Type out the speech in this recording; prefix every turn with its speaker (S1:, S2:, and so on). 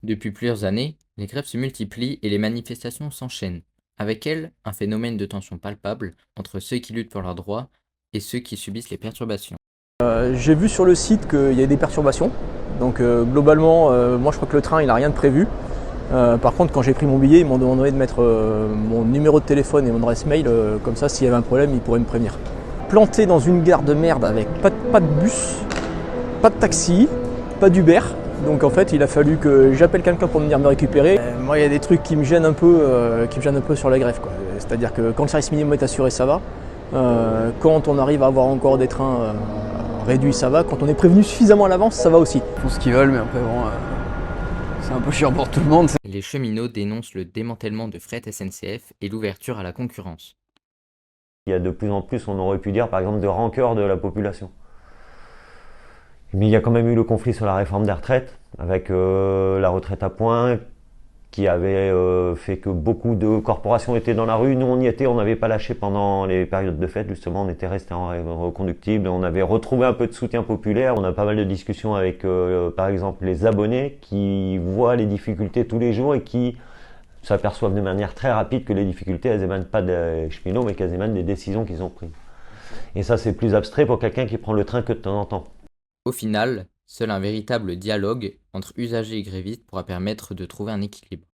S1: Depuis plusieurs années, les grèves se multiplient et les manifestations s'enchaînent. Avec elles, un phénomène de tension palpable entre ceux qui luttent pour leurs droits et ceux qui subissent les perturbations.
S2: J'ai vu sur le site qu'il y a des perturbations. Donc globalement, moi je crois que le train il n'a rien de prévu. Par contre, quand j'ai pris mon billet, ils m'ont demandé de mettre mon numéro de téléphone et mon adresse mail. Comme ça, s'il y avait un problème, ils pourraient me prévenir. Planté dans une gare de merde avec pas de bus, pas de taxi, pas d'Uber. Donc en fait, il a fallu que j'appelle quelqu'un pour venir me récupérer. Moi, il y a des trucs qui me gênent un peu sur la grève, quoi. C'est-à-dire que quand le service minimum est assuré, ça va. Quand on arrive à avoir encore des trains réduits, ça va. Quand on est prévenu suffisamment à l'avance, ça va aussi.
S3: Ils font ce qu'ils veulent, mais après, bon, c'est un peu chiant pour tout le monde.
S1: Les cheminots dénoncent le démantèlement de Fret SNCF et l'ouverture à la concurrence.
S4: Il y a de plus en plus, on aurait pu dire par exemple, de rancœur de la population. Mais il y a quand même eu le conflit sur la réforme des retraites, avec la retraite à points, qui avait fait que beaucoup de corporations étaient dans la rue. Nous, on y était, on n'avait pas lâché pendant les périodes de fête, justement, on était resté en reconductible, on avait retrouvé un peu de soutien populaire. On a pas mal de discussions avec, par exemple, les abonnés qui voient les difficultés tous les jours et qui s'aperçoivent de manière très rapide que les difficultés, elles émanent pas des cheminots, mais qu'elles émanent des décisions qu'ils ont prises. Et ça, c'est plus abstrait pour quelqu'un qui prend le train que de temps en temps.
S1: Au final, seul un véritable dialogue entre usagers et grévistes pourra permettre de trouver un équilibre.